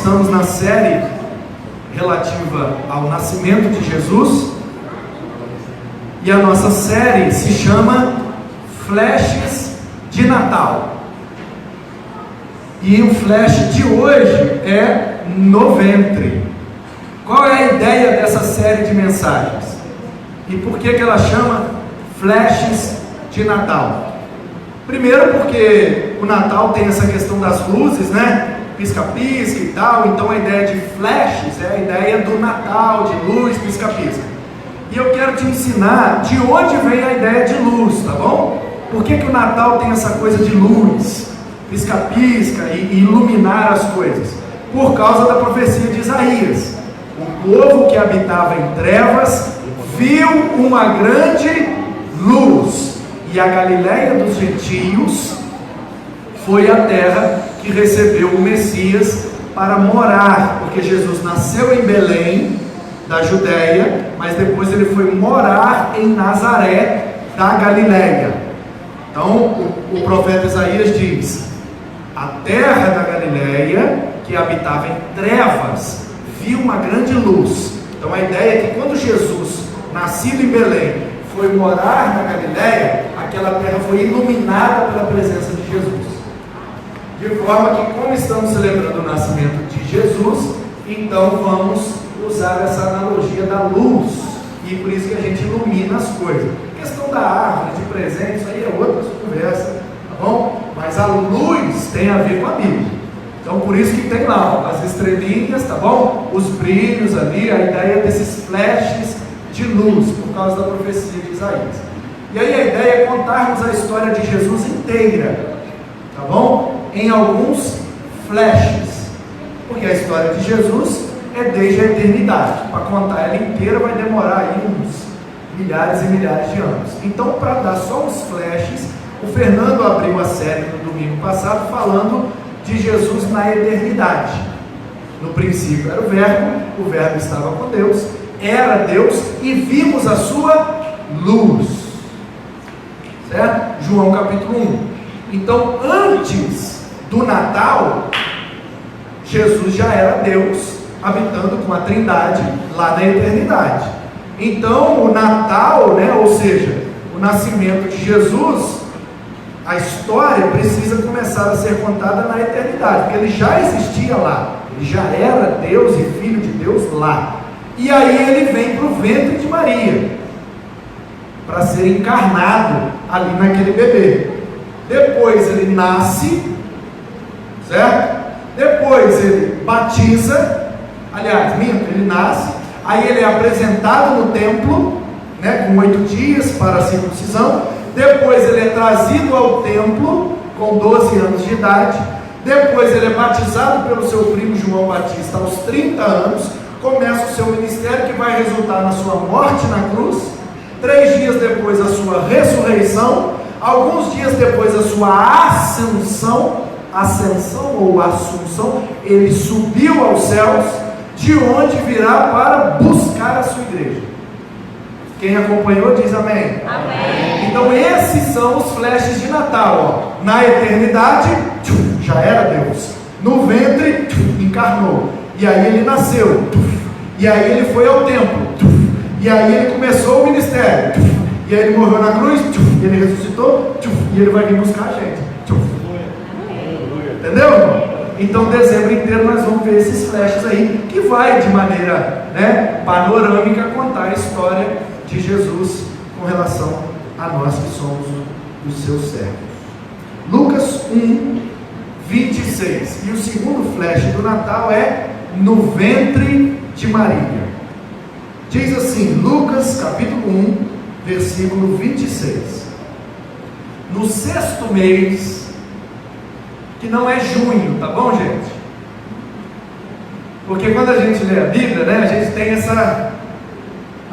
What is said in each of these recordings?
estamos na série relativa ao nascimento de Jesus, e a nossa série se chama Flashes de Natal. E o flash de hoje é no ventre. Qual é a ideia dessa série de mensagens? E por que ela chama Flashes de Natal? Primeiro porque o Natal tem essa questão das luzes, né? Pisca-pisca e tal. Então a ideia de flashes é a ideia do Natal, de luz, pisca-pisca. E eu quero te ensinar de onde vem a ideia de luz, tá bom? Por que o Natal tem essa coisa de luz, pisca-pisca e iluminar as coisas? Por causa da profecia de Isaías. O povo que habitava em trevas viu uma grande luz. E a Galileia dos gentios foi a terra que recebeu o Messias para morar, porque Jesus nasceu em Belém, da Judéia, mas depois ele foi morar em Nazaré, da Galileia. Então, o profeta Isaías diz: a terra da Galileia, que habitava em trevas, viu uma grande luz. Então, a ideia é que quando Jesus, nascido em Belém, foi morar na Galileia, aquela terra foi iluminada pela presença de Jesus. De forma que, como estamos celebrando o nascimento de Jesus, então vamos usar essa analogia da luz, e por isso que a gente ilumina as coisas. A questão da árvore, de presente, isso aí é outra conversa, tá bom? Mas a luz tem a ver com a Bíblia. Então por isso que tem lá as estrelinhas, tá bom? Os brilhos ali, a ideia desses flashes de luz, por causa da profecia de Isaías. E aí a ideia é contarmos a história de Jesus inteira, tá bom? Em alguns flashes, porque a história de Jesus é desde a eternidade. Para contar ela inteira vai demorar aí uns milhares e milhares de anos. Então, para dar só uns flashes, o Fernando abriu a série no domingo passado falando de Jesus na eternidade. No princípio era o verbo estava com Deus, era Deus, e vimos a sua luz, certo? João capítulo 1. Então, antes do Natal, Jesus já era Deus, habitando com a Trindade lá na eternidade. Então, o Natal, né, ou seja, o nascimento de Jesus, a história precisa começar a ser contada na eternidade, porque ele já existia lá, ele já era Deus e Filho de Deus lá. E aí ele vem para o ventre de Maria, para ser encarnado ali naquele bebê. Depois ele nasce, certo? Depois ele batiza, aliás, ele nasce, aí ele é apresentado no templo, né, com 8 dias para a circuncisão. Depois ele é trazido ao templo com 12 anos de idade. Depois ele é batizado pelo seu primo João Batista aos 30 anos. Começa o seu ministério, que vai resultar na sua morte na cruz. 3 dias depois a sua ressurreição. Alguns dias depois a sua ascensão ou assunção. Ele subiu aos céus, de onde virá para buscar a sua igreja. Quem acompanhou diz amém. Amém. Então esses são os flashes de Natal, ó. Na eternidade, já era Deus. No ventre, encarnou. E aí ele nasceu. E aí ele foi ao templo. E aí ele começou o ministério. E aí ele morreu na cruz. E ele ressuscitou. E ele vai vir buscar a gente. Entendeu, irmão? Então dezembro inteiro nós vamos ver esses flashes aí, que vai de maneira, né, panorâmica contar a história de Jesus com relação a nós que somos os seus servos. Lucas 1, 26. E o segundo flash do Natal é no ventre de Maria. Diz assim, Lucas capítulo 1, versículo 26. No 6º mês, que não é junho, tá bom, gente? Porque quando a gente lê a Bíblia, né, a gente tem essa...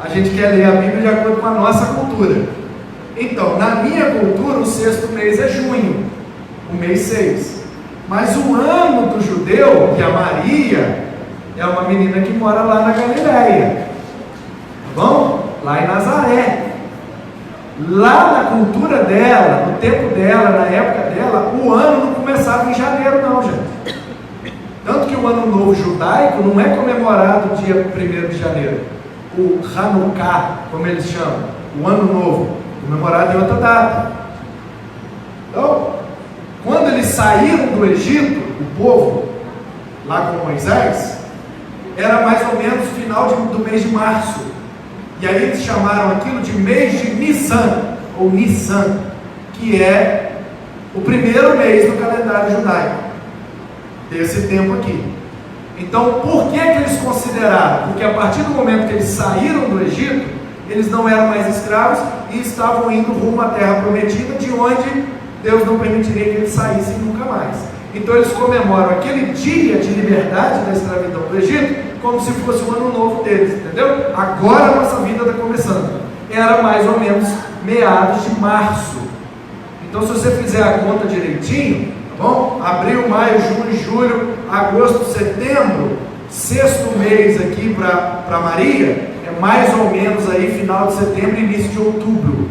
A gente quer ler a Bíblia de acordo com a nossa cultura. Então, na minha cultura, o 6º mês é junho, o mês 6. Mas o ano do judeu, que a Maria é uma menina que mora lá na Galileia, tá bom? Lá em Nazaré. Lá na cultura dela, no tempo dela, na época dela, o ano não começava em janeiro não, gente. Tanto que o Ano Novo judaico não é comemorado dia 1º de janeiro. O Hanukkah, como eles chamam, o Ano Novo, comemorado em outra data. Então, quando eles saíram do Egito, o povo, lá com Moisés, era mais ou menos o final do mês de março. E aí eles chamaram aquilo de mês de Nissan, ou Nissan, que é o primeiro mês do calendário judaico, desse tempo aqui. Então, por que eles consideraram? Porque a partir do momento que eles saíram do Egito, eles não eram mais escravos e estavam indo rumo à terra prometida, de onde Deus não permitiria que eles saíssem nunca mais. Então eles comemoram aquele dia de liberdade da escravidão do Egito como se fosse o ano novo deles, entendeu? Agora a nossa vida está começando. Era mais ou menos meados de março. Então, se você fizer a conta direitinho, tá bom? Abril, maio, junho, julho, agosto, setembro, sexto mês aqui para Maria, é mais ou menos aí final de setembro e início de outubro.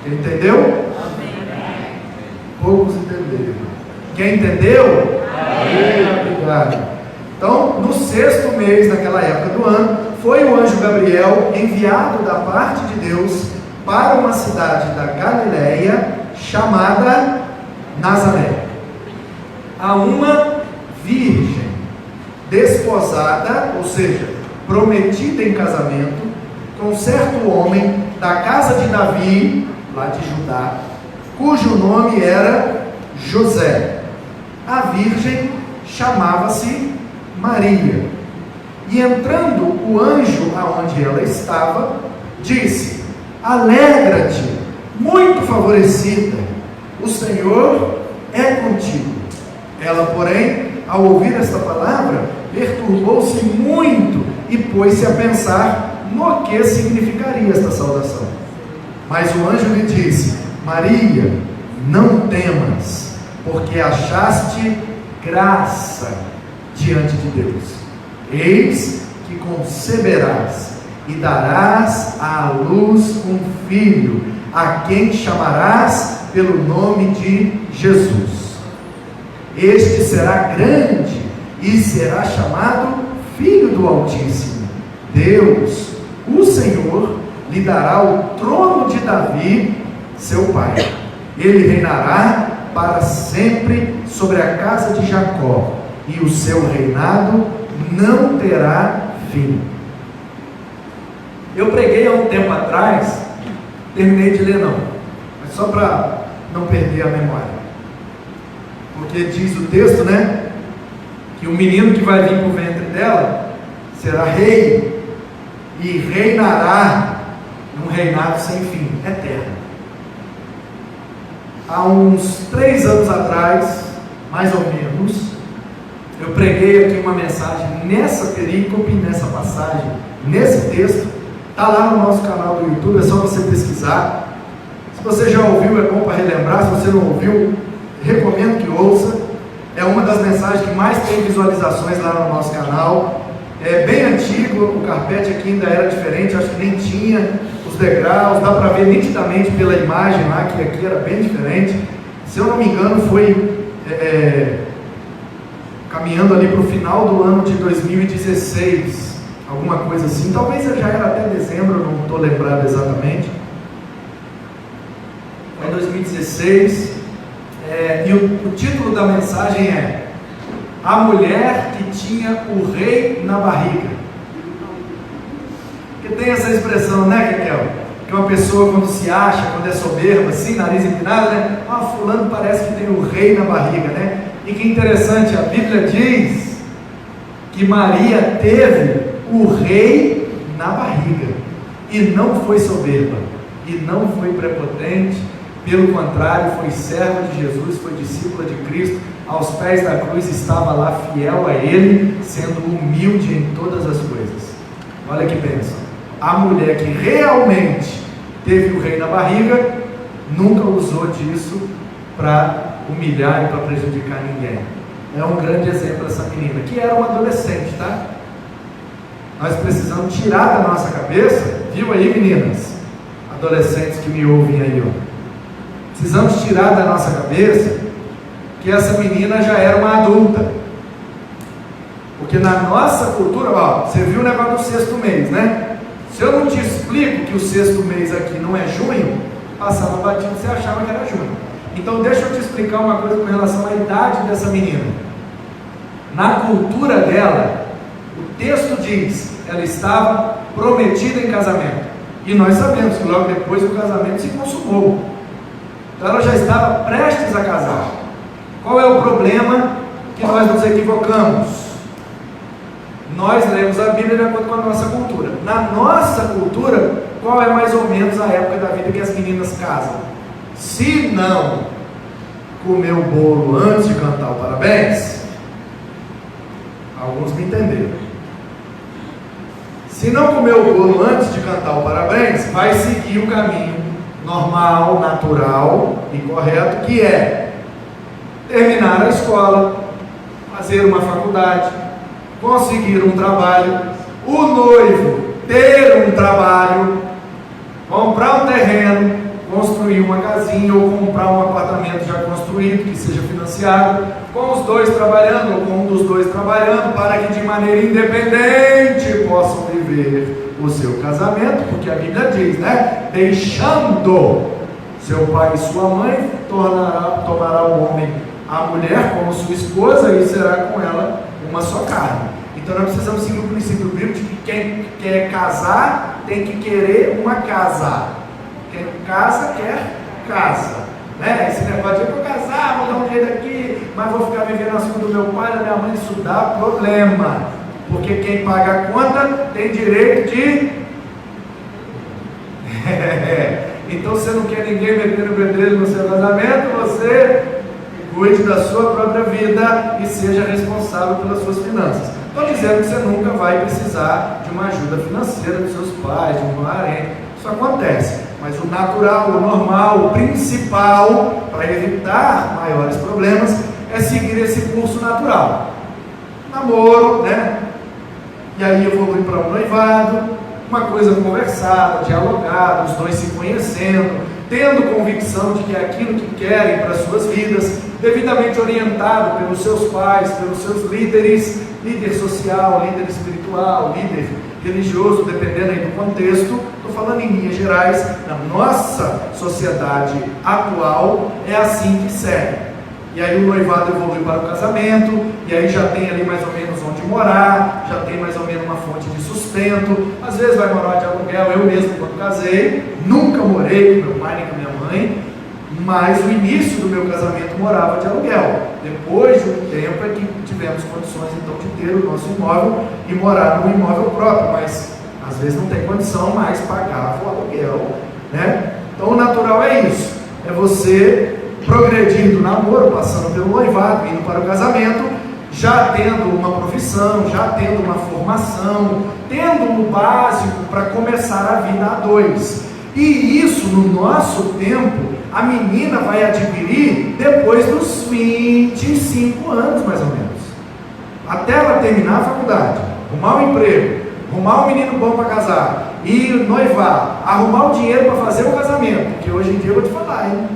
Entendeu? Poucos entenderam. Quem entendeu? Amém. Obrigado. Então, no sexto mês daquela época do ano, foi o anjo Gabriel enviado da parte de Deus para uma cidade da Galileia chamada Nazaré, a uma virgem desposada, ou seja, prometida em casamento, com certo homem da casa de Davi, lá de Judá, cujo nome era José. A virgem chamava-se Maria. E entrando o anjo aonde ela estava, disse: alegra-te, muito favorecida, o Senhor é contigo. Ela, porém, ao ouvir esta palavra, perturbou-se muito e pôs-se a pensar no que significaria esta saudação. Mas o anjo lhe disse: Maria, não temas, porque achaste graça diante de Deus. Eis que conceberás e darás à luz um filho, a quem chamarás pelo nome de Jesus. Este será grande e será chamado Filho do Altíssimo. Deus, o Senhor, lhe dará o trono de Davi, seu pai. Ele reinará para sempre sobre a casa de Jacó, e o seu reinado não terá fim. Eu preguei há um tempo atrás, terminei de ler não, mas só para não perder a memória, porque diz o texto, né, que o menino que vai vir para o ventre dela será rei e reinará num reinado sem fim, eterno. Há uns 3 anos atrás, mais ou menos, eu preguei aqui uma mensagem nessa perícope, nessa passagem, nesse texto. Está lá no nosso canal do YouTube, é só você pesquisar. Se você já ouviu, é bom para relembrar. Se você não ouviu, recomendo que ouça. É uma das mensagens que mais tem visualizações lá no nosso canal. É bem antigo, o carpete aqui ainda era diferente, acho que nem tinha os degraus, dá para ver nitidamente pela imagem lá que aqui era bem diferente. Se eu não me engano, foi caminhando ali para o final do ano de 2016, alguma coisa assim, talvez já era até dezembro, eu não estou lembrado exatamente. Foi em 2016, e o título da mensagem é A Mulher que Tinha o Rei na Barriga. Porque tem essa expressão, né, Raquel? Que uma pessoa quando se acha, quando é soberba, assim, nariz empinado, né? Fulano parece que tem o rei na barriga, né? E que interessante, a Bíblia diz que Maria teve o rei na barriga, e não foi soberba, e não foi prepotente, pelo contrário, foi serva de Jesus, foi discípula de Cristo, aos pés da cruz estava lá fiel a Ele, sendo humilde em todas as coisas. Olha que bênção. A mulher que realmente teve o rei na barriga, nunca usou disso para humilhar e para prejudicar ninguém. É um grande exemplo essa menina, que era uma adolescente, tá? Nós precisamos tirar da nossa cabeça, viu aí, meninas? Adolescentes que me ouvem aí, ó. Precisamos tirar da nossa cabeça que essa menina já era uma adulta. Porque na nossa cultura, ó, você viu o negócio do sexto mês, né? Se eu não te explico que o sexto mês aqui não é junho, passava batido, você achava que era junho. Então deixa eu te explicar uma coisa com relação à idade dessa menina. Na cultura dela, o texto diz, ela estava prometida em casamento. E nós sabemos que logo depois o casamento se consumou. Então ela já estava prestes a casar. Qual é o problema que nós nos equivocamos? Nós lemos a Bíblia de acordo com a nossa cultura. Na nossa cultura, qual é mais ou menos a época da vida que as meninas casam? Se não comer o bolo antes de cantar o parabéns, alguns me entenderam. Se não comer o bolo antes de cantar o parabéns, vai seguir o caminho normal, natural e correto, que é terminar a escola, fazer uma faculdade, conseguir um trabalho, o noivo ter um trabalho, comprar um terreno, construir uma casinha ou comprar um apartamento já construído, que seja financiado, com os dois trabalhando ou com um dos dois trabalhando, para que de maneira independente possam viver o seu casamento, porque a Bíblia diz, né? Deixando seu pai e sua mãe, tomará o homem a mulher como sua esposa e será com ela uma só carne. Então nós precisamos seguir o princípio bíblico de que quem quer casar tem que querer uma casa. Quem casa, quer casa, né? Esse negócio de eu vou casar, vou dar um jeito aqui, mas vou ficar vivendo as coisas do meu pai, da minha mãe, isso dá problema, porque quem paga a conta tem direito de... Então você não quer ninguém metendo pedreiro no seu casamento, você cuide da sua própria vida e seja responsável pelas suas finanças. Estou dizendo que você nunca vai precisar de uma ajuda financeira dos seus pais, de um parente. Isso acontece, mas o natural, o normal, o principal, para evitar maiores problemas, é seguir esse curso natural. Namoro, né? E aí evolui para um noivado, uma coisa conversada, dialogada, os dois se conhecendo, tendo convicção de que é aquilo que querem para as suas vidas, devidamente orientado pelos seus pais, pelos seus líderes, líder social, líder espiritual, líder religioso, dependendo aí do contexto. Estou falando em linhas gerais, na nossa sociedade atual, é assim que segue. E aí o noivado evolui para o casamento, e aí já tem ali mais ou menos onde morar, já tem mais ou menos uma fonte de sustento, às vezes vai morar de aluguel. Eu mesmo, quando casei, nunca morei com meu pai nem com minha mãe, mas o início do meu casamento morava de aluguel. Depois de um tempo é que tivemos condições então de ter o nosso imóvel e morar num imóvel próprio, mas às vezes não tem condição, mas pagava o aluguel, né? Então o natural é isso, é você progredir do namoro, passando pelo noivado, indo para o casamento, já tendo uma profissão, já tendo uma formação, tendo um básico para começar a vida a dois. E isso, no nosso tempo, a menina vai adquirir depois dos 25 anos, mais ou menos. Até ela terminar a faculdade, arrumar um emprego, arrumar um menino bom para casar, e noivar, arrumar o dinheiro para fazer o casamento, porque hoje em dia eu vou te falar, hein?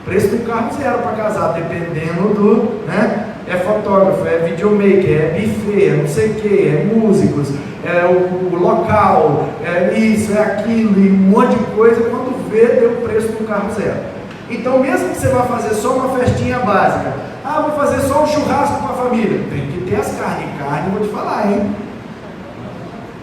Preço do carro zero para casar, dependendo do, né? É fotógrafo, é videomaker, é buffet, é não sei o que, é músicos, é o local, é isso, é aquilo, e um monte de coisa. Quando vê, deu o preço do carro zero. Então, mesmo que você vá fazer só uma festinha básica, vou fazer só um churrasco com a família, tem que ter as carnes. Carne, vou te falar, hein?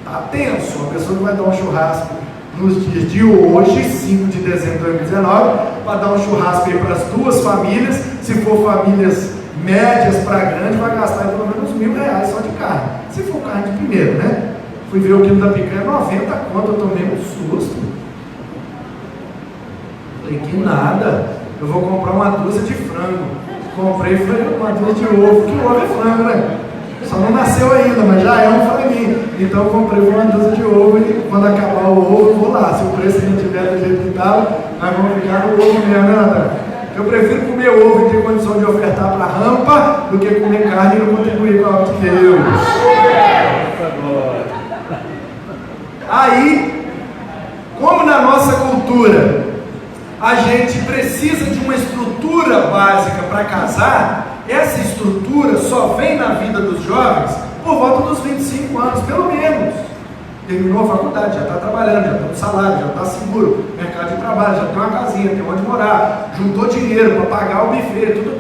Tá tenso. Uma pessoa que vai dar um churrasco nos dias de hoje, 5 de dezembro de 2019, para dar um churrasco aí para as duas famílias. Se for famílias médias para grandes, vai gastar pelo menos R$1.000 só de carne. Se for carne de primeiro, né? Fui ver o quilo da picanha, 90 conto, eu tomei um susto. Falei, que nada, eu vou comprar uma dúzia de frango. Comprei, foi uma dúzia de ovo, que ovo é frango, né? Só não nasceu ainda, mas já é um franguinho. Então eu comprei uma dúzia de ovo e quando acabar o ovo eu vou lá. Se o preço não tiver do jeito que estava, nós vamos ficar no ovo mesmo, né, André? Eu prefiro comer ovo e ter condição de ofertar para a rampa do que comer carne e não contribuir com a obra de Deus. Aí, como na nossa cultura a gente precisa de uma estrutura estrutura básica para casar, essa estrutura só vem na vida dos jovens por volta dos 25 anos, pelo menos. Terminou a faculdade, já está trabalhando, já tem um salário, já está seguro, mercado de trabalho, já tem uma casinha, tem onde morar, juntou dinheiro para pagar o buffet, tudo.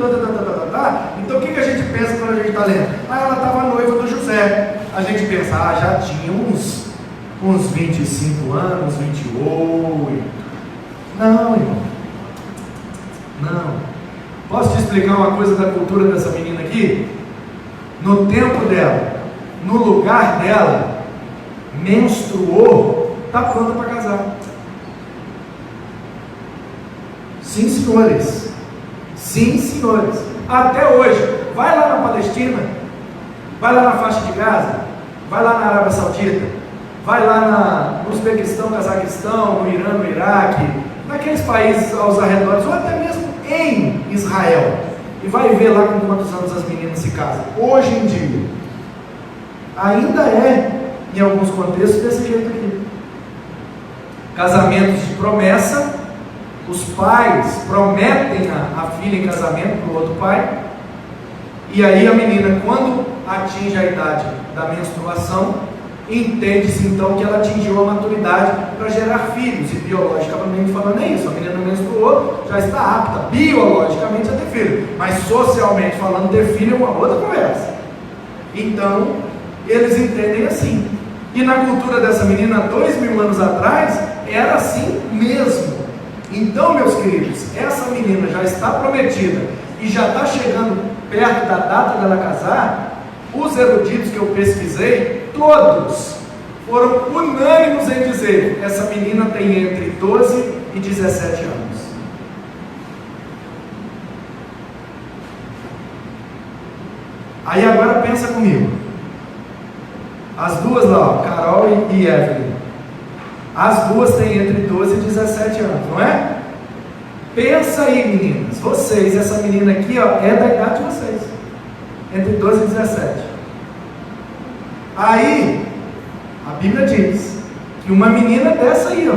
Então o que a gente pensa quando a gente está lendo? Ela estava noiva do José. A gente pensa, já tinha uns 25 anos, 28. Não, irmão. Não. Posso te explicar uma coisa da cultura dessa menina aqui? No tempo dela, no lugar dela, menstruou, está pronta para casar. Sim, senhores. Sim, senhores. Até hoje. Vai lá na Palestina, vai lá na faixa de Gaza, vai lá na Arábia Saudita, vai lá no Uzbequistão, Cazaquistão, no Irã, no Iraque, naqueles países aos arredores, ou até mesmo em Israel, e vai ver lá com quantos anos as meninas se casam. Hoje em dia, ainda é, em alguns contextos, desse jeito aqui. Casamentos de promessa, os pais prometem a filha em casamento para o outro pai, e aí a menina, quando atinge a idade da menstruação, entende-se então que ela atingiu a maturidade para gerar filhos, e biologicamente falando é isso, a menina menstruou, já está apta biologicamente a ter filho, mas socialmente falando, ter filho é uma outra conversa. Então, eles entendem assim, e na cultura dessa menina, 2000 anos atrás, era assim mesmo. Então, meus queridos, essa menina já está prometida, e já está chegando perto da data dela casar. Os eruditos que eu pesquisei, todos foram unânimes em dizer: essa menina tem entre 12 e 17 anos. Aí agora pensa comigo, as duas lá, Carol e Evelyn, as duas têm entre 12 e 17 anos, não é? Pensa aí, meninas, vocês, essa menina aqui, é da idade de vocês, entre 12 e 17. Aí, a Bíblia diz que uma menina dessa aí,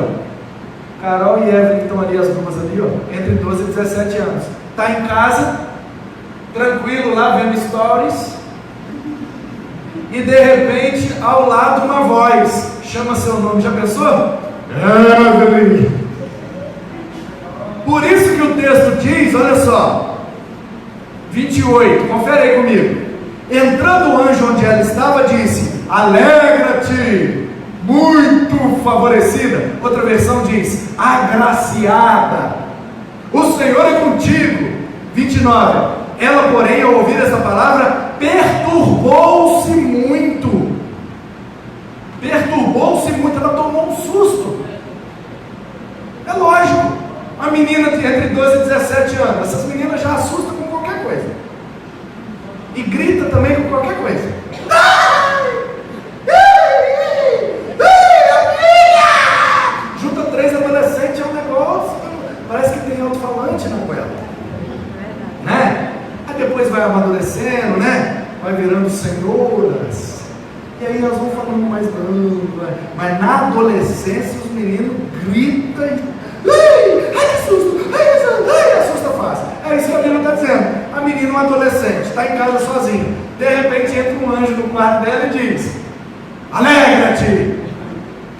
Carol e Evelyn, que estão ali, as duas ali, entre 12 e 17 anos, está em casa, tranquilo lá, vendo stories, e de repente, ao lado, uma voz chama seu nome. Já pensou? Evelyn. Por isso que o texto diz, olha só, 28, confere aí comigo. Entrando o anjo onde ela estava, disse: alegra-te, muito favorecida. Outra versão diz: agraciada, o Senhor é contigo. 29, ela porém, ao ouvir essa palavra, perturbou-se muito, ela tomou um susto. É lógico, a menina entre 12 e 17 anos, essas meninas já assustam com qualquer coisa, e grita também com qualquer coisa. Junta 3 adolescentes, é um negócio, parece que tem alto-falante na goela, né? Aí depois vai amadurecendo, né? Vai virando senhoras, e aí elas vão falando mais brando, mas na adolescência os meninos gritam e ai que susto, ai assusta fácil. É isso que a Bíblia está dizendo. A menina, um adolescente, está em casa sozinha, de repente entra um anjo no quarto dela e diz: alegra-te,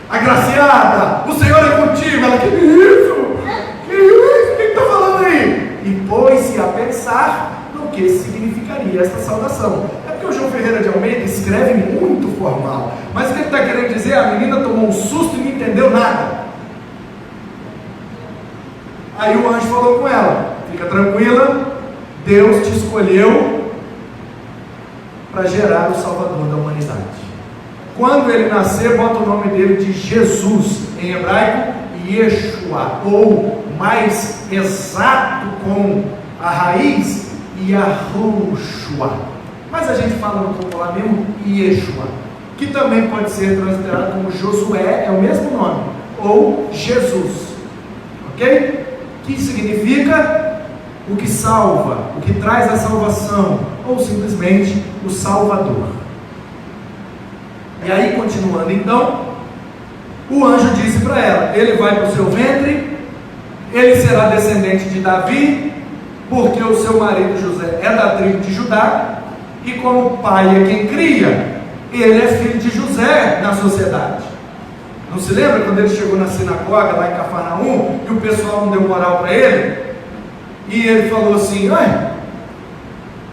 agraciada, o Senhor é contigo. Ela: que isso? O que está falando aí? E pôs-se a pensar no que significaria esta saudação. É porque o João Ferreira de Almeida escreve muito formal, mas o que ele está querendo dizer? A menina tomou um susto e não entendeu nada. Aí o anjo falou com ela: fica tranquila, Deus te escolheu para gerar o Salvador da humanidade. Quando ele nascer, bota o nome dele de Jesus, em hebraico Yeshua, ou mais exato com a raiz, Yahushua, mas a gente fala no popular mesmo Yeshua, que também pode ser transliterado como Josué, é o mesmo nome, ou Jesus, ok? Que significa o que salva, o que traz a salvação, ou simplesmente o Salvador. E aí, continuando então, o anjo disse para ela: ele vai para o seu ventre, ele será descendente de Davi, porque o seu marido José é da tribo de Judá, e como o pai é quem cria, ele é filho de José na sociedade. Não se lembra quando ele chegou na sinagoga lá em Cafarnaum, e o pessoal não deu moral para ele? E ele falou assim: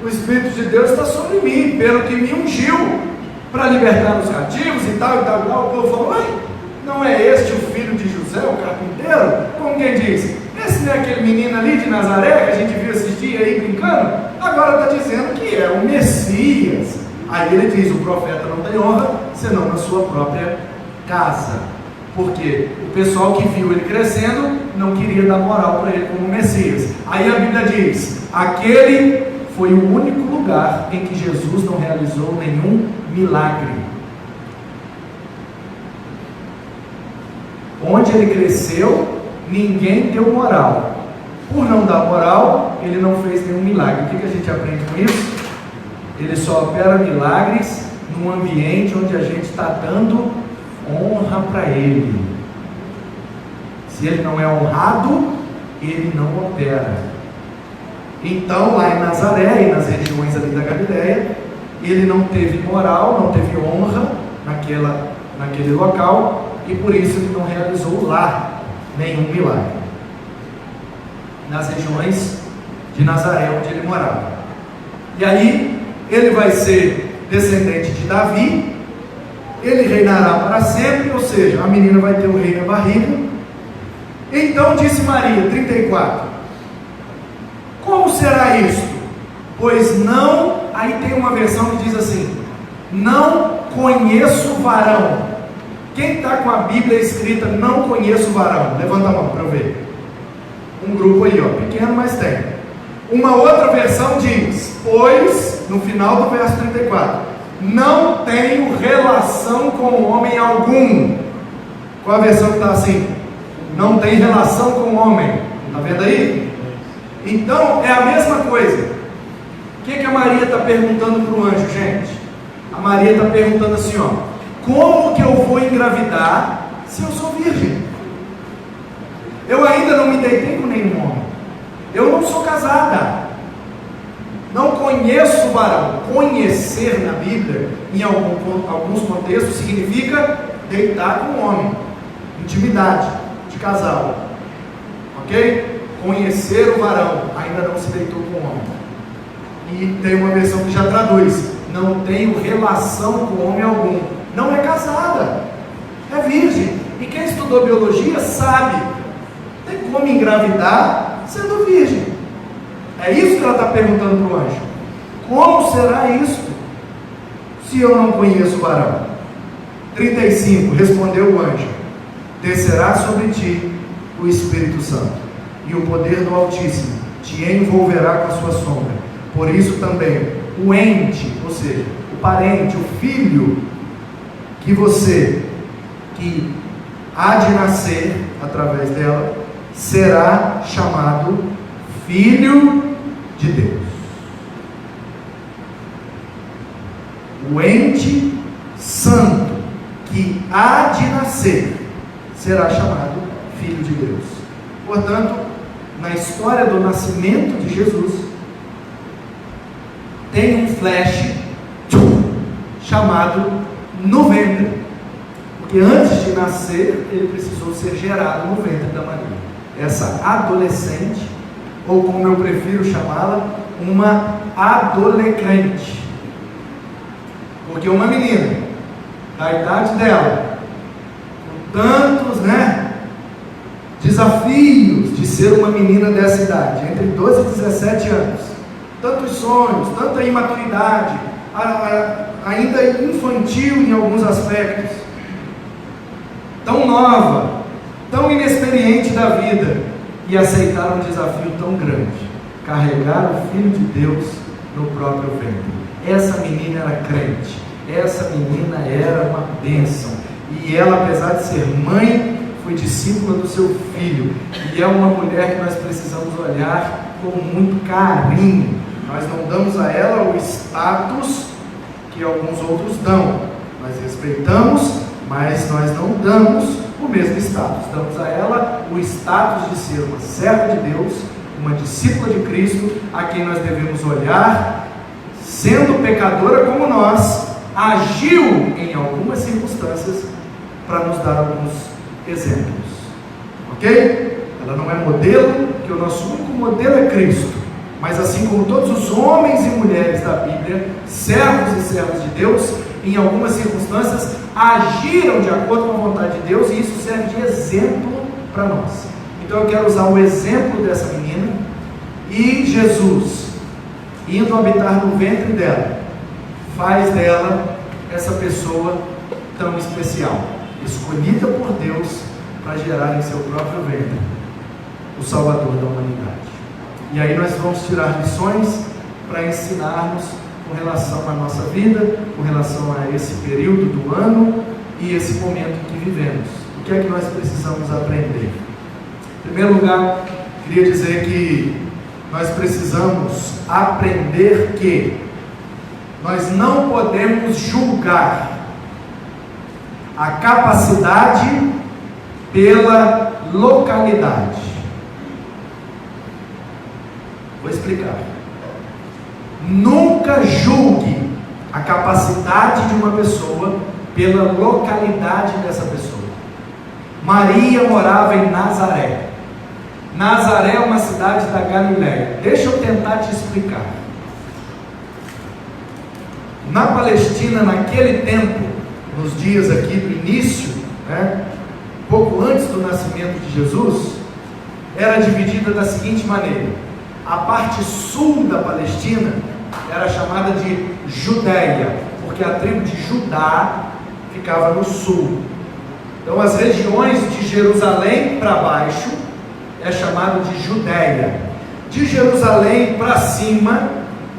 o Espírito de Deus está sobre mim, pelo que me ungiu para libertar os cativos e tal, e tal, e tal. O povo falou: não é este o filho de José, o carpinteiro? Como quem diz? Esse não é aquele menino ali de Nazaré que a gente viu esses dias aí brincando? Agora está dizendo que é o Messias. Aí ele diz: o profeta não tem honra senão na sua própria casa. Porque o pessoal que viu ele crescendo não queria dar moral para ele como Messias. Aí a Bíblia diz: aquele foi o único lugar em que Jesus não realizou nenhum milagre. Onde ele cresceu, ninguém deu moral. Por não dar moral, ele não fez nenhum milagre. O que a gente aprende com isso? Ele só opera milagres num ambiente onde a gente está dando honra para ele. Se ele não é honrado, ele não opera. Então, lá em Nazaré e nas regiões ali da Galileia, ele não teve moral, não teve honra naquele local, e por isso ele não realizou lá nenhum milagre, nas regiões de Nazaré, onde ele morava. E aí, ele vai ser descendente de Davi, ele reinará para sempre, ou seja, a menina vai ter o rei na barriga. Então disse Maria, 34, como será isto? Pois não, aí tem uma versão que diz assim: não conheço varão. Quem está com a Bíblia escrita não conheço varão? Levanta a mão para eu ver. Um grupo aí, pequeno, mas tem. Uma outra versão diz: pois, no final do verso 34, não tenho relação com homem algum. Qual a versão que está assim? Não tem relação com homem. Está vendo aí? Então é a mesma coisa. O que a Maria está perguntando para o anjo, gente? A Maria está perguntando assim: como que eu vou engravidar se eu sou virgem? Eu ainda não me deitei com nenhum homem. Eu não sou casada. Não conheço o varão. Conhecer na Bíblia, em alguns contextos, significa deitar com um homem. Intimidade de casal. Ok? Conhecer o varão, ainda não se deitou com o homem. E tem uma versão que já traduz: não tenho relação com homem algum. Não é casada, é virgem. E quem estudou biologia sabe, tem como engravidar sendo virgem. É isso que ela está perguntando para o anjo: como será isso se eu não conheço o varão? 35, respondeu o anjo: descerá sobre ti o Espírito Santo, e o poder do Altíssimo te envolverá com a sua sombra. Por isso também o ente, ou seja, o parente, o filho que há de nascer através dela, será chamado Filho de Deus. O ente santo que há de nascer será chamado Filho de Deus. Portanto, na história do nascimento de Jesus, tem um flash chamado no ventre, porque antes de nascer ele precisou ser gerado no ventre da Maria. Essa adolescente, ou como eu prefiro chamá-la, uma adolescente, porque uma menina da idade dela, com tantos desafios de ser uma menina dessa idade, entre 12 e 17 anos, tantos sonhos, tanta imaturidade, ainda infantil em alguns aspectos, tão nova, tão inexperiente da vida, e aceitar um desafio tão grande: carregar o Filho de Deus no próprio ventre. Essa menina era crente, essa menina era uma bênção, e ela, apesar de ser mãe, foi discípula do seu filho, e é uma mulher que nós precisamos olhar com muito carinho. Nós não damos a ela o status que alguns outros dão, nós respeitamos, mas nós não damos o mesmo status. Damos a ela o status de ser uma serva de Deus, uma discípula de Cristo, a quem nós devemos olhar, sendo pecadora como nós, agiu em algumas circunstâncias para nos dar alguns exemplos, ok? Ela não é modelo, porque o nosso único modelo é Cristo, mas assim como todos os homens e mulheres da Bíblia, servos e servas de Deus, em algumas circunstâncias agiram de acordo com a vontade de Deus, e isso serve de exemplo para nós. Então eu quero usar o exemplo dessa menina, e Jesus, indo habitar no ventre dela, faz dela essa pessoa tão especial, escolhida por Deus para gerar em seu próprio ventre o Salvador da humanidade. E aí nós vamos tirar lições para ensinarmos com relação à nossa vida, com relação a esse período do ano e esse momento que vivemos. O que é que nós precisamos aprender? Em primeiro lugar, queria dizer que nós precisamos aprender que nós não podemos julgar a capacidade pela localidade. Vou explicar. Nunca julgue a capacidade de uma pessoa pela localidade dessa pessoa. Maria morava em Nazaré. Nazaré é uma cidade da Galileia. Deixa eu tentar te explicar. Na Palestina, naquele tempo, nos dias aqui do início, pouco antes do nascimento de Jesus, era dividida da seguinte maneira: a parte sul da Palestina era chamada de Judéia, porque a tribo de Judá ficava no sul. Então as regiões de Jerusalém para baixo é chamado de Judéia. De Jerusalém para cima,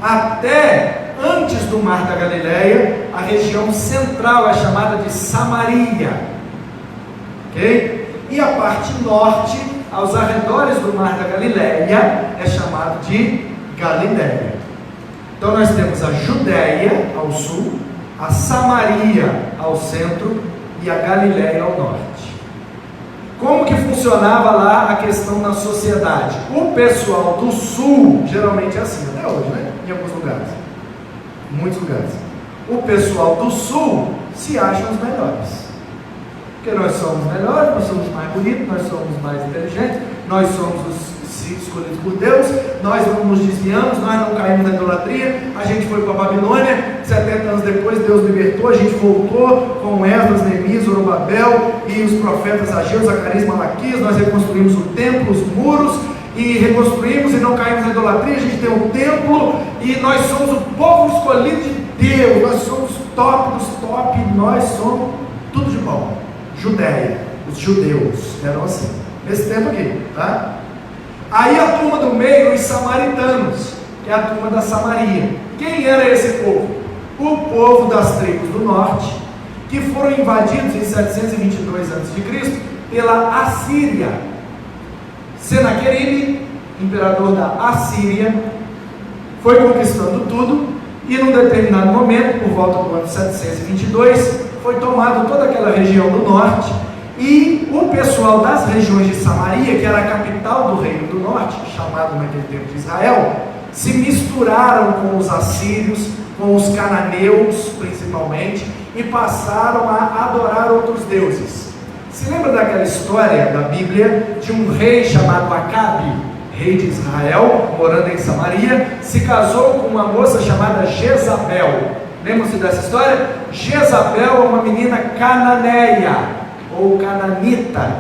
até antes do Mar da Galileia, a região central é chamada de Samaria, ok? E a parte norte, aos arredores do Mar da Galileia, é chamado de Galileia. Então nós temos a Judéia ao sul, a Samaria ao centro e a Galileia ao norte. Como que funcionava lá a questão na sociedade? O pessoal do sul, geralmente é assim, até hoje, em alguns lugares, muitos lugares, o pessoal do sul se acham os melhores, porque nós somos melhores, nós somos mais bonitos, nós somos mais inteligentes, nós somos os escolhidos por Deus, nós não nos desviamos, nós não caímos na idolatria, a gente foi para a Babilônia, 70 anos depois Deus libertou, a gente voltou com Esdras, Neemias, Zorobabel e os profetas Ageu, Zacarias, Malaquias, nós reconstruímos o templo, os muros, e reconstruímos e não caímos na idolatria, a gente tem um templo, e nós somos o povo escolhido de Deus, nós somos top dos top, nós somos tudo de bom. Judéia, os judeus eram assim, nesse tempo aqui, tá? Aí a turma do meio, os samaritanos, que é a turma da Samaria. Quem era esse povo? O povo das tribos do norte, que foram invadidos em 722 a.C. pela Assíria. Senaqueribe, imperador da Assíria, foi conquistando tudo, e num determinado momento, por volta do ano 722, foi tomado toda aquela região do norte, e o pessoal das regiões de Samaria, que era a capital do reino do norte, chamado naquele tempo de Israel, se misturaram com os assírios, com os cananeus principalmente, e passaram a adorar outros deuses. Se lembra daquela história da Bíblia de um rei chamado Acabe, rei de Israel, morando em Samaria, se casou com uma moça chamada Jezabel. Lembram-se dessa história? Jezabel é uma menina cananeia, ou cananita.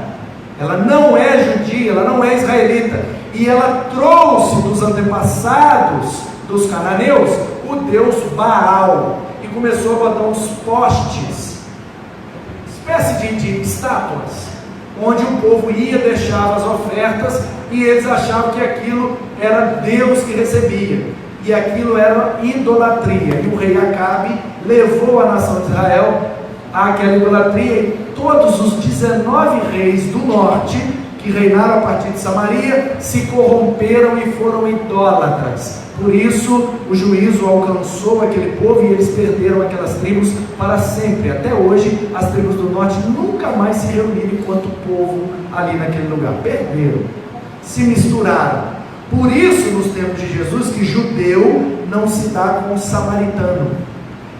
Ela não é judia, ela não é israelita, e ela trouxe dos antepassados dos cananeus o deus Baal, e começou a botar uns postes, espécie de estátuas, onde o povo ia, deixava as ofertas, e eles achavam que aquilo era Deus que recebia, e aquilo era idolatria. E o rei Acabe levou a nação de Israel àquela idolatria, e todos os 19 reis do norte que reinaram a partir de Samaria se corromperam e foram idólatras. Por isso o juízo alcançou aquele povo, e eles perderam aquelas tribos para sempre. Até hoje as tribos do norte nunca mais se reuniram enquanto povo ali naquele lugar, perderam, se misturaram. Por isso, nos tempos de Jesus, que judeu não se dá com o samaritano,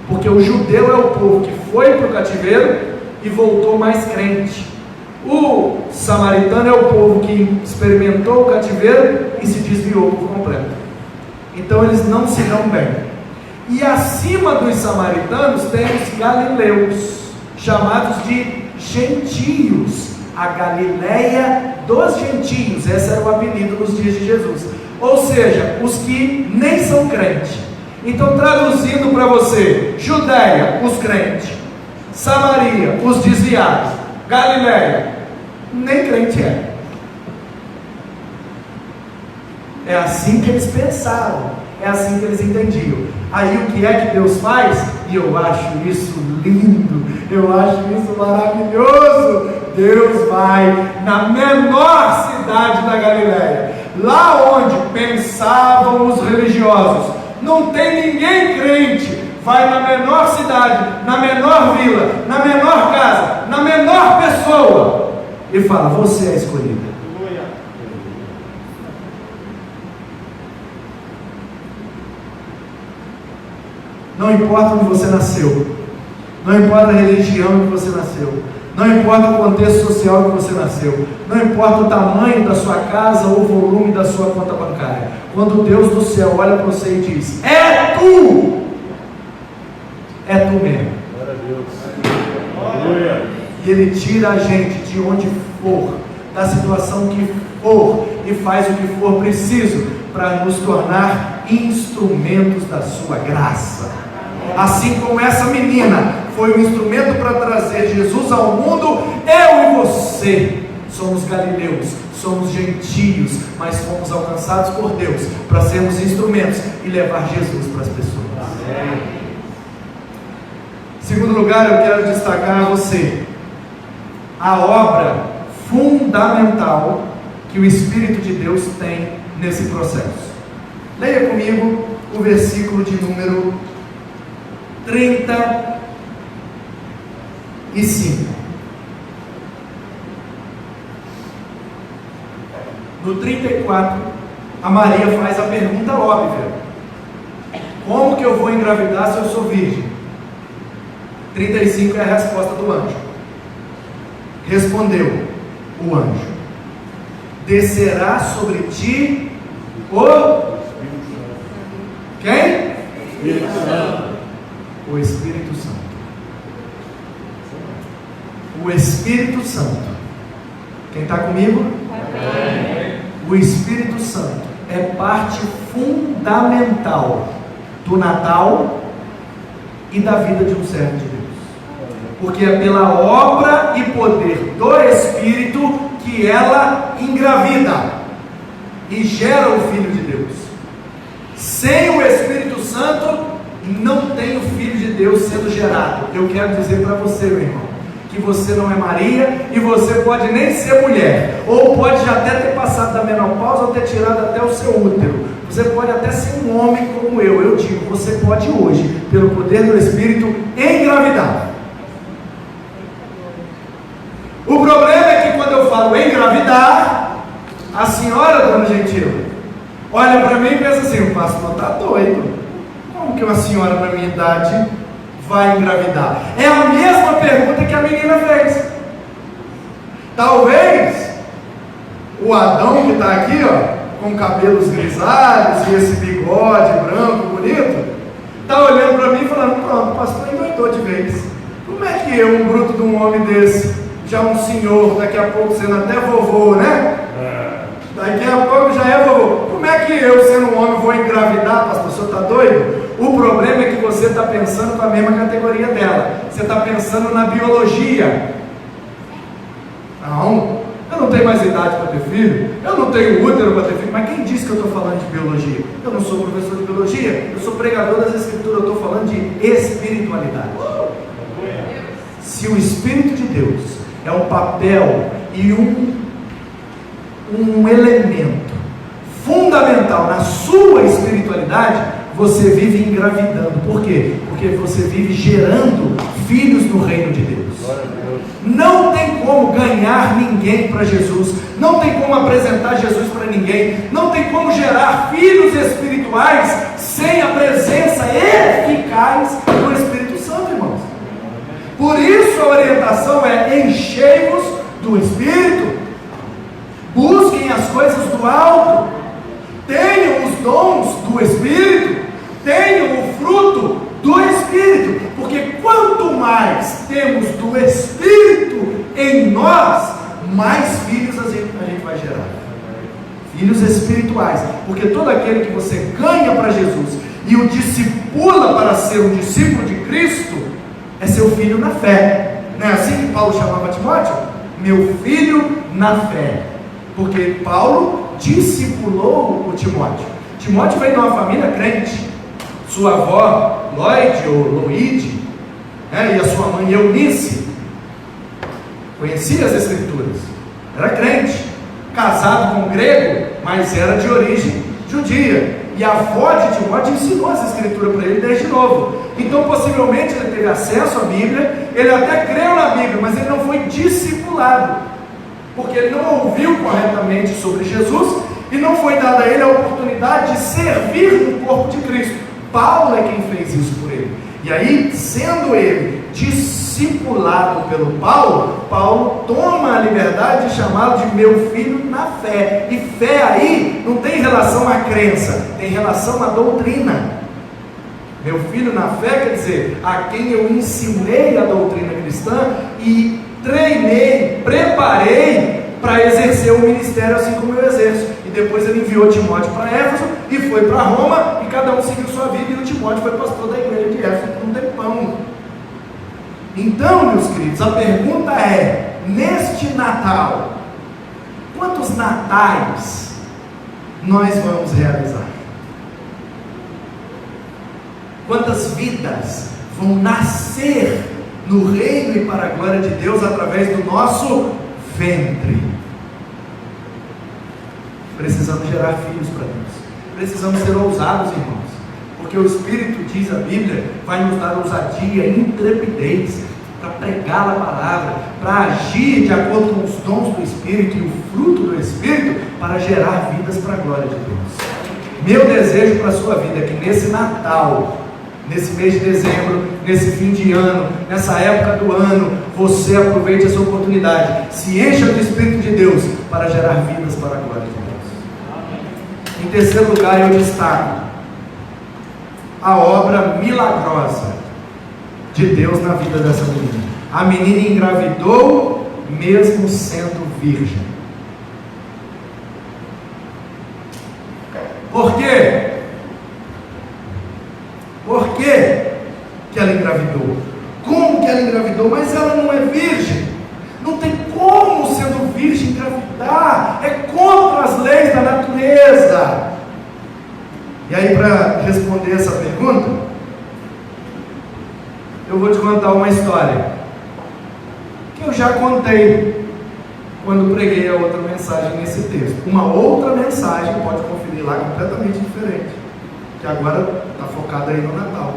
porque o judeu é o povo que foi para o cativeiro e voltou mais crente. O samaritano é o povo que experimentou o cativeiro e se desviou por completo. Então eles não se dão bem. E acima dos samaritanos tem os galileus, chamados de gentios, a Galileia dos gentios. Esse era o apelido nos dias de Jesus, ou seja, os que nem são crentes. Então, traduzindo para você: Judeia, os crentes; Samaria, os desviados; Galileia, nem crente é. É assim que eles pensavam, é assim que eles entendiam. Aí o que é que Deus faz? E eu acho isso lindo, eu acho isso maravilhoso. Deus vai na menor cidade da Galileia, lá onde pensavam os religiosos, não tem ninguém crente, vai na menor cidade, na menor vila, na menor casa, na menor pessoa, e fala: você é escolhida. Não importa onde você nasceu, não importa a religião que você nasceu, não importa o contexto social que você nasceu, não importa o tamanho da sua casa ou o volume da sua conta bancária. Quando Deus do céu olha para você e diz: é tu mesmo. Glória a Deus. Aleluia. E Ele tira a gente de onde for, da situação que for, e faz o que for preciso para nos tornar instrumentos da sua graça. Assim como essa menina foi um instrumento para trazer Jesus ao mundo, eu e você somos galileus, somos gentios, mas fomos alcançados por Deus para sermos instrumentos e levar Jesus para as pessoas. Amém. Em segundo lugar, eu quero destacar a você a obra fundamental que o Espírito de Deus tem nesse processo. Leia comigo o versículo de número 35. No 34, a Maria faz a pergunta óbvia: como que eu vou engravidar se eu sou virgem? 35 é a resposta do anjo. Respondeu o anjo: descerá sobre ti o... quem? Espírito Santo. O Espírito Santo. O Espírito Santo. Quem está comigo? Amém. O Espírito Santo é parte fundamental do Natal e da vida de um servo de Deus, porque é pela obra e poder do Espírito que ela engravida e gera o Filho de Deus. Sem o Espírito Santo não tem o Filho de Deus sendo gerado. Eu quero dizer para você, meu irmão, que você não é Maria, e você pode nem ser mulher, ou pode já até ter passado da menopausa, ou ter tirado até o seu útero. Você pode até ser um homem como eu digo, você pode hoje, pelo poder do Espírito, engravidar. O problema é que quando eu falo engravidar, a senhora, dona Gentila, olha para mim e pensa assim: o pastor está doido. Como que uma senhora na minha idade vai engravidar? É a mesma pergunta que a menina fez. Talvez o Adão que está aqui, ó, com cabelos grisalhos e esse bigode branco bonito, está olhando para mim e falando: pronto, o pastor endoidou de vez. Como é que eu, um bruto de um homem desse, já um senhor, daqui a pouco sendo até vovô, né? Daqui a pouco já é vovô. Como é que eu, sendo um homem, vou engravidar, pastor? O senhor está doido? O problema é que você está pensando com a mesma categoria dela. Você está pensando na biologia. Não, eu não tenho mais idade para ter filho, eu não tenho útero para ter filho. Mas quem disse que eu estou falando de biologia? Eu não sou professor de biologia, eu sou pregador das Escrituras, eu estou falando de espiritualidade. Se o Espírito de Deus é um papel e um elemento fundamental na sua espiritualidade, você vive engravidando. Por quê? Porque você vive gerando filhos no reino de Deus. Glória a Deus. Não tem como ganhar ninguém para Jesus, não tem como apresentar Jesus para ninguém, não tem como gerar filhos espirituais sem a presença eficaz do Espírito Santo, irmãos. Por isso a orientação é: enchei-vos do Espírito, busquem as coisas do alto, tenham os dons do Espírito, tenham o fruto do Espírito, porque quanto mais temos do Espírito em nós, mais filhos a gente vai gerar. Filhos espirituais, porque todo aquele que você ganha para Jesus e o discipula para ser um discípulo de Cristo, é seu filho na fé. Não é assim que Paulo chamava Timóteo? Meu filho na fé. Porque Paulo discipulou o Timóteo. Timóteo veio de uma família crente. Sua avó, Lloyd ou Loide, né, e a sua mãe Eunice, conhecia as Escrituras, era crente, casado com um grego, mas era de origem judia. E a avó de Timóteo ensinou essa Escritura para ele desde novo. Então, possivelmente, ele teve acesso à Bíblia, ele até creu na Bíblia, mas ele não foi discipulado, porque ele não ouviu corretamente sobre Jesus e não foi dada a ele a oportunidade de servir no corpo de Cristo. Paulo é quem fez isso por ele. E aí, sendo ele discipulado pelo Paulo, Paulo toma a liberdade de chamá-lo de meu filho na fé. E fé aí não tem relação à crença, tem relação à doutrina. Meu filho na fé quer dizer a quem eu ensinei a doutrina cristã e treinei, preparei para exercer o ministério assim como eu exerço. E depois ele enviou Timóteo para Éfeso e foi para Roma, e cada um seguiu sua vida, e o Timóteo foi pastor da igreja de Éfeso por um tempão. Então, meus queridos, a pergunta é: neste Natal, quantos natais nós vamos realizar? Quantas vidas vão nascer no reino e para a glória de Deus através do nosso ventre? Precisamos gerar filhos para Deus. Precisamos ser ousados, irmãos, porque o Espírito, diz a Bíblia, vai nos dar ousadia, intrepidez para pregar a palavra, para agir de acordo com os dons do Espírito e o fruto do Espírito, para gerar vidas para a glória de Deus. Meu desejo para a sua vida é que nesse Natal, nesse mês de dezembro, nesse fim de ano, nessa época do ano, você aproveite essa oportunidade, se encha do Espírito de Deus para gerar vidas para a glória de Deus. Em terceiro lugar, eu destaco a obra milagrosa de Deus na vida dessa menina. A menina engravidou mesmo sendo virgem. Por quê? Por que ela engravidou? Como que ela engravidou? Mas ela não é virgem. Não tem como, sendo virgem, engravidar. É contra as leis da natureza. E aí, para responder essa pergunta, eu vou te contar uma história que eu já contei quando preguei a outra mensagem nesse texto. Uma outra mensagem, pode conferir lá, completamente diferente, que agora está focada aí no Natal.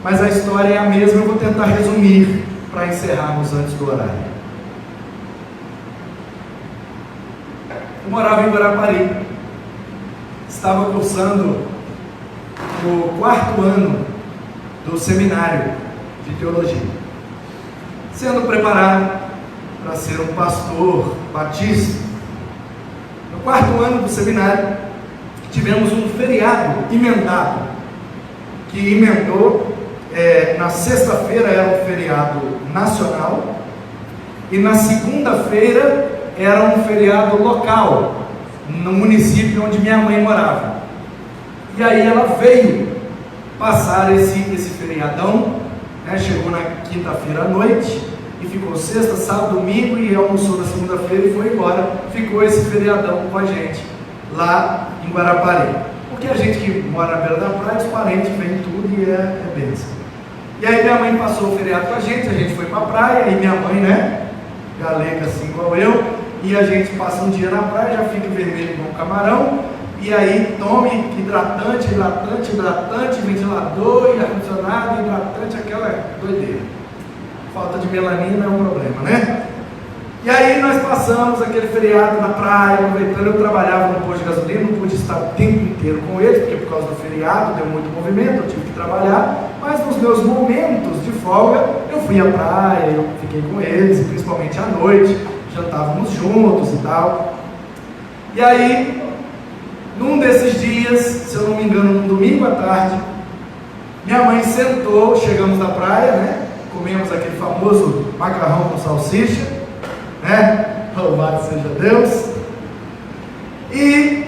Mas a história é a mesma, eu vou tentar resumir para encerrarmos antes do horário. Eu morava em Guarapari, estava cursando o 4º ano do seminário de teologia, sendo preparado para ser um pastor batista. No 4º ano do seminário, tivemos um feriado emendado, que emendou, na sexta-feira era um feriado nacional, e na segunda-feira era um feriado local, no município onde minha mãe morava. E aí ela veio passar esse feriadão, né? Chegou na quinta-feira à noite, e ficou sexta, sábado, domingo, e almoçou na segunda-feira e foi embora. Ficou esse feriadão com a gente, lá em Guarapari. Porque a gente que mora na beira da praia, os parentes vêm tudo e é bênção. E aí minha mãe passou o feriado com a gente foi pra praia, e minha mãe, né, galega assim igual eu, e a gente passa um dia na praia, já fica vermelho igual um camarão, e aí tome hidratante, ventilador, e ar-condicionado, hidratante, aquela doideira. Falta de melanina é um problema, né? E aí nós passamos aquele feriado na praia, aproveitando. Eu trabalhava no posto de gasolina, não pude estar o tempo inteiro com eles, porque por causa do feriado deu muito movimento, eu tive que trabalhar, mas nos meus momentos de folga, eu fui à praia, eu fiquei com eles, principalmente à noite, jantávamos juntos e tal. E aí, num desses dias, se eu não me engano, num domingo à tarde, minha mãe sentou, chegamos na praia, né? Comemos aquele famoso macarrão com salsicha, né? Louvado seja Deus. E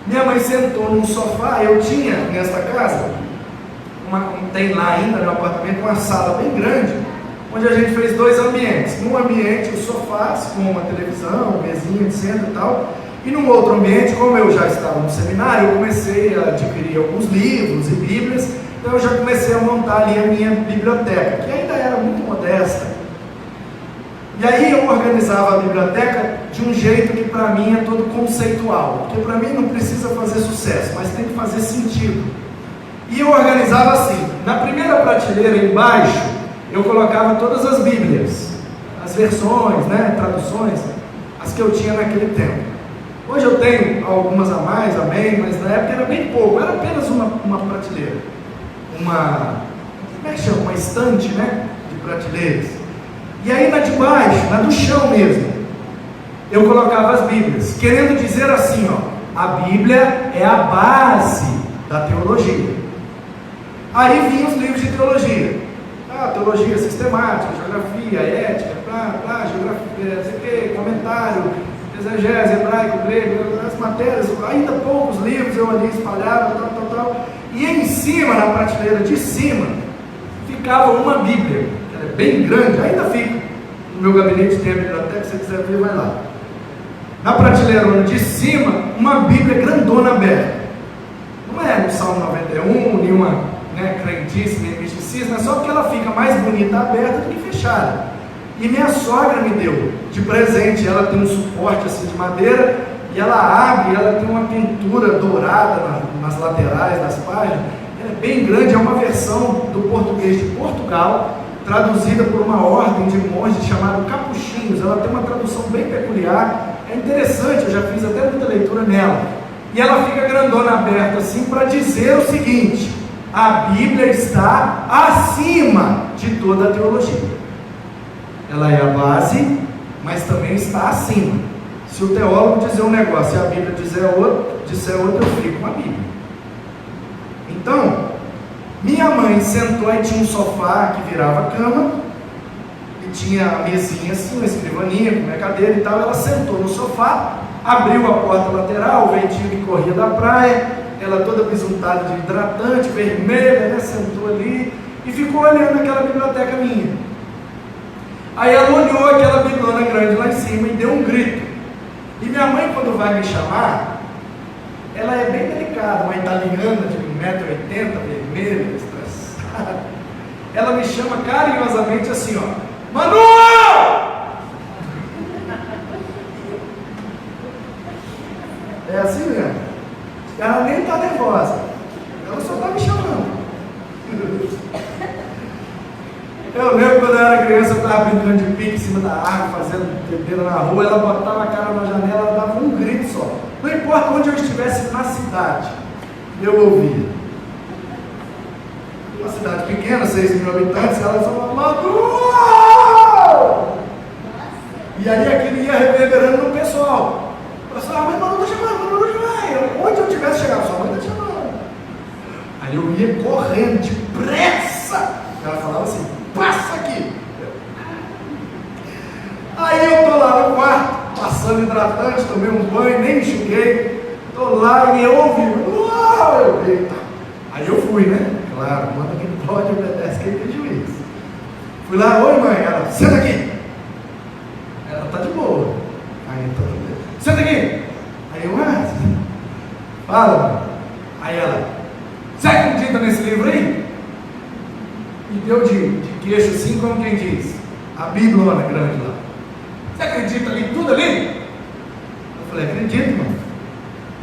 minha mãe sentou num sofá. Eu tinha nesta casa, tem lá ainda no apartamento, uma sala bem grande, onde a gente fez dois ambientes. Num ambiente, os sofás com uma televisão, mesinha de centro e tal. E num outro ambiente, como eu já estava no seminário, eu comecei a adquirir alguns livros e bíblias. Então eu já comecei a montar ali a minha biblioteca, que ainda era muito modesta. E aí eu organizava a biblioteca de um jeito que para mim é todo conceitual, porque para mim não precisa fazer sucesso, mas tem que fazer sentido. E eu organizava assim: na primeira prateleira embaixo eu colocava todas as bíblias, as versões, né, traduções, as que eu tinha naquele tempo. Hoje eu tenho algumas a mais, amém, mas na época era bem pouco, era apenas uma prateleira, como é que chama? Uma estante, né, de prateleiras. E aí na de baixo, na do chão mesmo, eu colocava as bíblias, querendo dizer assim, ó, a Bíblia é a base da teologia. Aí vinham os livros de teologia, teologia sistemática, geografia, ética, geografia, sei que, comentário, exegese, hebraico, grego, as matérias, ainda poucos livros eu ali espalhava, tal. E em cima, na prateleira de cima, ficava uma Bíblia, que era bem grande, ainda fica. No meu gabinete tem a biblioteca, se você quiser ver, vai lá. Na prateleira de cima, uma Bíblia grandona aberta. Não é no Salmo 91, nenhuma crendice, nem misticismo, é só porque ela fica mais bonita aberta do que fechada. E minha sogra me deu de presente. Ela tem um suporte assim de madeira, e ela abre, ela tem uma pintura dourada nas laterais das páginas. Ela é bem grande, é uma versão do português de Portugal, traduzida por uma ordem de monges chamada Capuchinhos. Ela tem uma tradução bem peculiar, é interessante, eu já fiz até muita leitura nela. E ela fica grandona aberta assim para dizer o seguinte: a Bíblia está acima de toda a teologia. Ela é a base, mas também está acima. Se o teólogo dizer um negócio e a Bíblia disser outro, eu fico com a Bíblia. Então, minha mãe sentou e tinha um sofá que virava cama, e tinha a mesinha assim, uma escrivaninha com minha cadeira e tal. Ela sentou no sofá, abriu a porta lateral, o ventinho que corria da praia, ela toda bisuntada de hidratante, vermelha, né, sentou ali e ficou olhando aquela biblioteca minha. Aí ela olhou aquela biblona grande lá em cima e deu um grito. E minha mãe, quando vai me chamar, ela é bem delicada, uma italiana de 1,80 m, vermelha, estressada. Ela me chama carinhosamente assim, ó: Manu! É assim mesmo. Ela nem está nervosa, ela só está me chamando. Eu lembro quando eu era criança, eu estava brincando de pique em cima da árvore, fazendo bebedeira na rua. Ela botava a cara na janela, ela dava um grito só. Não importa onde eu estivesse na cidade, eu ouvia. Uma cidade pequena, 6 mil habitantes, ela só falava: e aí aquilo ia reverberando no pessoal. O pessoal: mas Manu está chamando, Manu está chamando. Onde eu tivesse chegado, sua mãe está chamando. Aí eu ia correndo, depressa. Ela falava assim: passa aqui. Aí eu estou lá no quarto, passando hidratante, tomei um banho, nem enxuguei. Estou lá e eu ouvi: uau! Eu eita. Aí eu fui, né? Claro, manda quem pode, obedece quem tem juízo. Fui lá: oi mãe. Ela: senta aqui. Ela tá de boa. Aí tá tudo bem. Senta aqui. Aí eu: fala mãe. Aí ela: você acredita nesse livro aí? E deu de queixo assim, como quem diz, a Bíblia grande lá. Você acredita ali, tudo ali? Eu falei: acredito, irmão.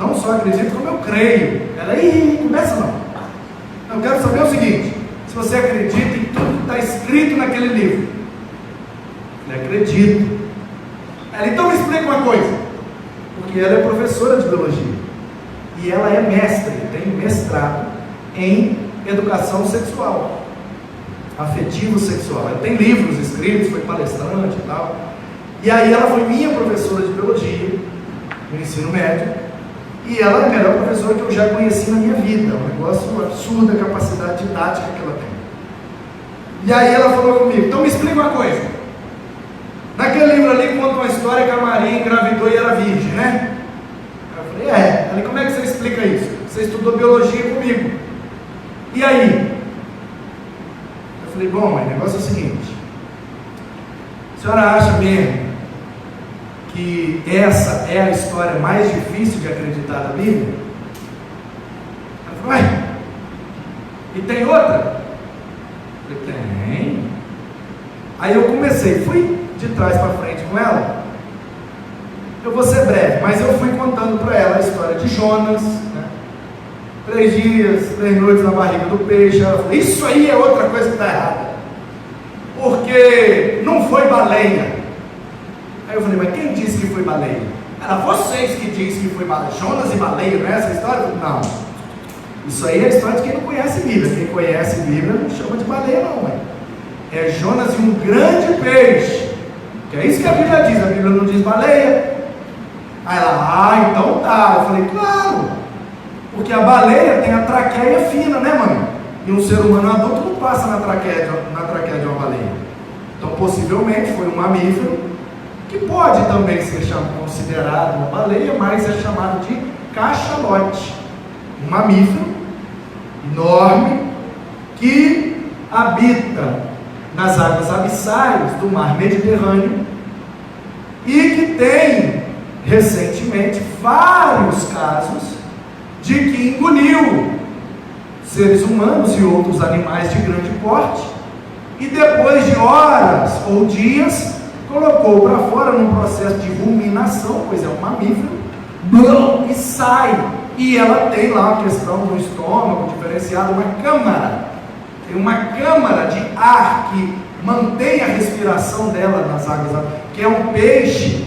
Não só acredito, como eu creio. Ela, começa não. Eu quero saber o seguinte: se você acredita em tudo que está escrito naquele livro. Eu falei, acredito. Ela, então me explica uma coisa. Porque ela é professora de biologia. E ela é mestre, tem mestrado em educação sexual, afetivo sexual. Ela tem livros escritos, foi palestrante e tal. E aí ela foi minha professora de biologia no ensino médio. E ela é a melhor professora que eu já conheci na minha vida. Um negócio absurdo, a capacidade didática que ela tem. E aí ela falou comigo, então me explica uma coisa. Naquele livro ali conta uma história que a Maria engravidou e era virgem, né? Eu falei, Ela, como é que você explica isso? Você estudou biologia comigo. E aí? Eu falei, bom, o negócio é o seguinte. A senhora acha mesmo que essa é a história mais difícil de acreditar da Bíblia? Ela falou, e tem outra? Eu falei, tem. Aí eu comecei, de trás para frente com ela. Eu vou ser breve, mas eu fui contando para ela a história de Jonas, né? 3 dias, 3 noites na barriga do peixe. Ela falou, isso aí é outra coisa que está errada, porque não foi baleia. Aí eu falei, mas quem disse que foi baleia? Ela, vocês que dizem que foi baleia. Jonas e baleia, não é essa história? Eu falei, não, isso aí é a história de quem não conhece Bíblia. Quem conhece Bíblia não chama de baleia não, é Jonas e um grande peixe, que é isso que a Bíblia diz. A Bíblia não diz baleia. Aí ela, então tá. Eu falei, claro, porque a baleia tem a traqueia fina, né, mãe? E um ser humano adulto não passa na traqueia de uma baleia. Então possivelmente foi um mamífero, que pode também ser considerado uma baleia, mas é chamado de cachalote, um mamífero enorme que habita nas águas abissais do mar Mediterrâneo e que tem recentemente vários casos de que engoliu seres humanos e outros animais de grande porte e depois de horas ou dias colocou para fora num processo de ruminação, pois é um mamífero, e sai. E ela tem lá uma questão no estômago diferenciada, uma câmara. Tem uma câmara de ar que mantém a respiração dela nas águas, que é um peixe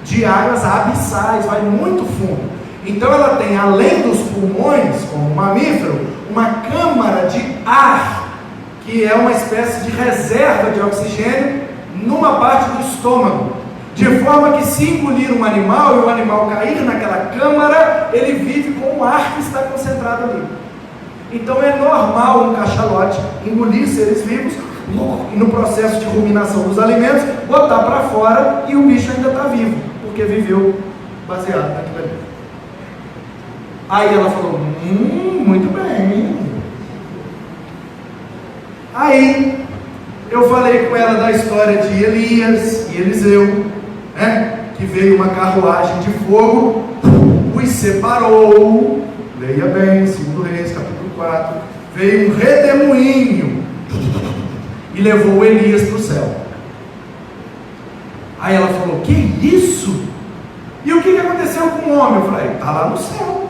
de águas abissais, vai muito fundo. Então ela tem, além dos pulmões, como um mamífero, uma câmara de ar, que é uma espécie de reserva de oxigênio numa parte do estômago, de forma que se engolir um animal e o animal cair naquela câmara, ele vive com o ar que está concentrado ali. Então é normal um cachalote engolir seres vivos e no processo de ruminação dos alimentos, botar para fora e o bicho ainda está vivo, porque viveu baseado naquilo ali. Aí ela falou, muito bem. Aí eu falei com ela da história de Elias e Eliseu, né? Que veio uma carruagem de fogo, os separou, leia bem, 2 Reis, capítulo 4, veio um redemoinho e levou Elias para o céu. Aí ela falou, que isso? E o que aconteceu com o homem? Eu falei, está lá no céu.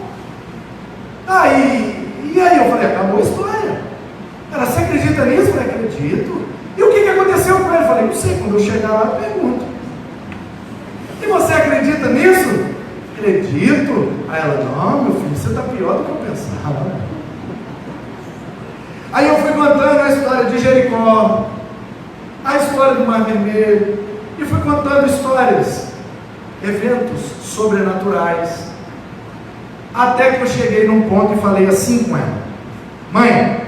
E aí eu falei, acabou a história. Ela, você acredita nisso? Eu falei, acredito. E o que aconteceu com ele? Eu falei, não sei, quando eu chegar lá eu pergunto. E você acredita nisso? Acredito. Aí ela, não, meu filho, você está pior do que eu pensava. Aí eu fui contando a história de Jericó, a história do Mar Vermelho, e fui contando histórias, eventos sobrenaturais, até que eu cheguei num ponto e falei assim com ela, mãe,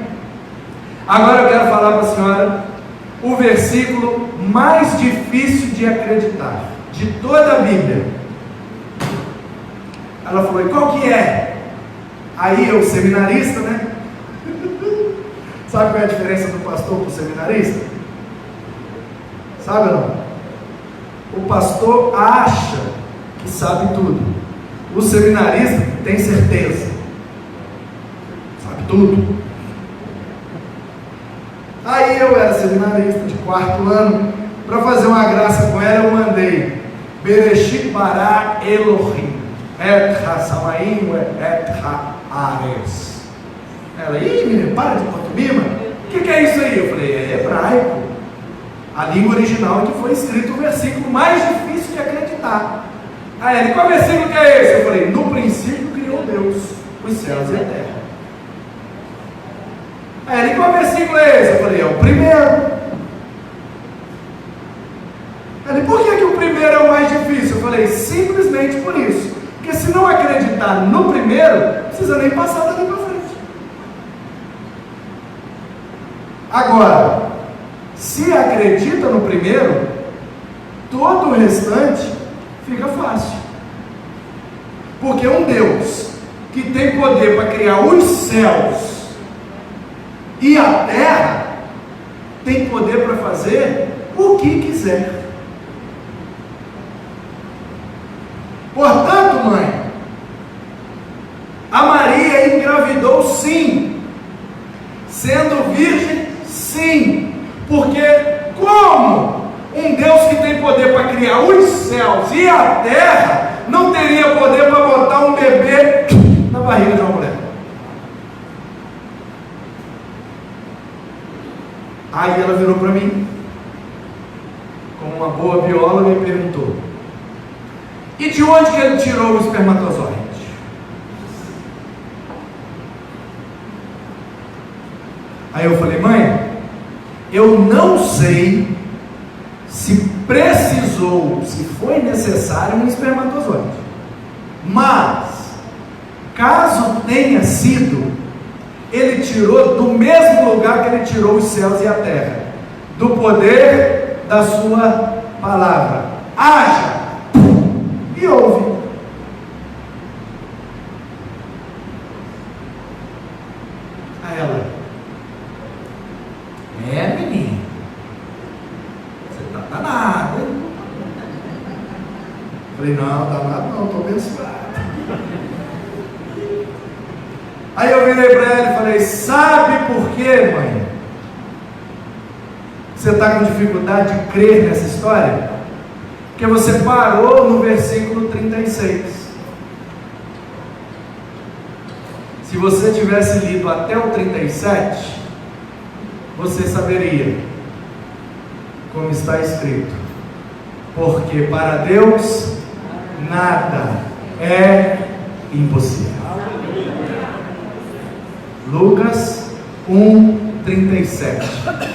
agora eu quero falar para a senhora o versículo mais difícil de acreditar, de toda a Bíblia. Ela falou, e qual que é? Aí eu, seminarista, né? Sabe qual é a diferença do pastor para o seminarista? Sabe ou não? O pastor acha que sabe tudo. O seminarista tem certeza. Sabe tudo. Aí eu era seminarista de 4º ano. Para fazer uma graça com ela, eu mandei Bereshit bara Elohim. Et ha-samaim, et ha-ares. Ela, menino, para de pantomima. O que é isso aí? Eu falei, é hebraico. A língua original que foi escrito o versículo mais difícil de acreditar. Aí ele, qual versículo que é esse? Eu falei, no princípio criou Deus os céus e a terra. Aí ele, qual versículo é esse? Eu falei, é o primeiro. Ele, por que o primeiro é o mais difícil? Eu falei, simplesmente por isso. Porque se não acreditar no primeiro, não precisa nem passar dali para frente. Agora, se acredita no primeiro, todo o restante fica fácil. Porque um Deus que tem poder para criar os céus e a terra, tem poder para fazer o que quiser. Portanto, mãe, a Maria engravidou sim, sendo virgem sim, porque como um Deus que tem poder para criar os céus e a terra, não teria poder para botar um bebê na barriga de uma mulher? Aí ela virou para mim, como uma boa bióloga, e perguntou, e de onde que ele tirou o espermatozoide? Aí eu falei, mãe, eu não sei se precisou, se foi necessário um espermatozoide, mas caso tenha sido, ele tirou do mesmo lugar que ele tirou os céus e a terra, do poder da sua palavra. Haja! E ouve. A ela, menino, você está danado, hein? Falei, não, danado não, estou abençoado. Aí eu virei para ela e falei, sabe por quê, mãe? Você está com dificuldade de crer nessa história? Porque você parou no versículo 36. Se você tivesse lido até o 37, você saberia como está escrito, porque para Deus nada é impossível. Lucas 1:37,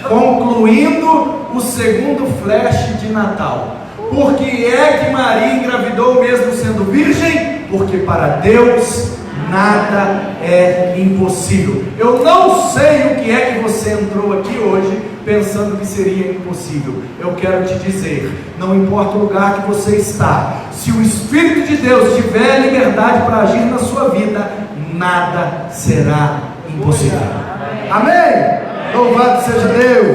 concluindo o segundo flash de Natal. Por que é que Maria engravidou mesmo sendo virgem? Porque para Deus nada é impossível. Eu não sei o que é que você entrou aqui hoje pensando que seria impossível. Eu quero te dizer, não importa o lugar que você está, se o Espírito de Deus tiver liberdade para agir na sua vida, nada será impossível. Amém? Louvado seja Deus.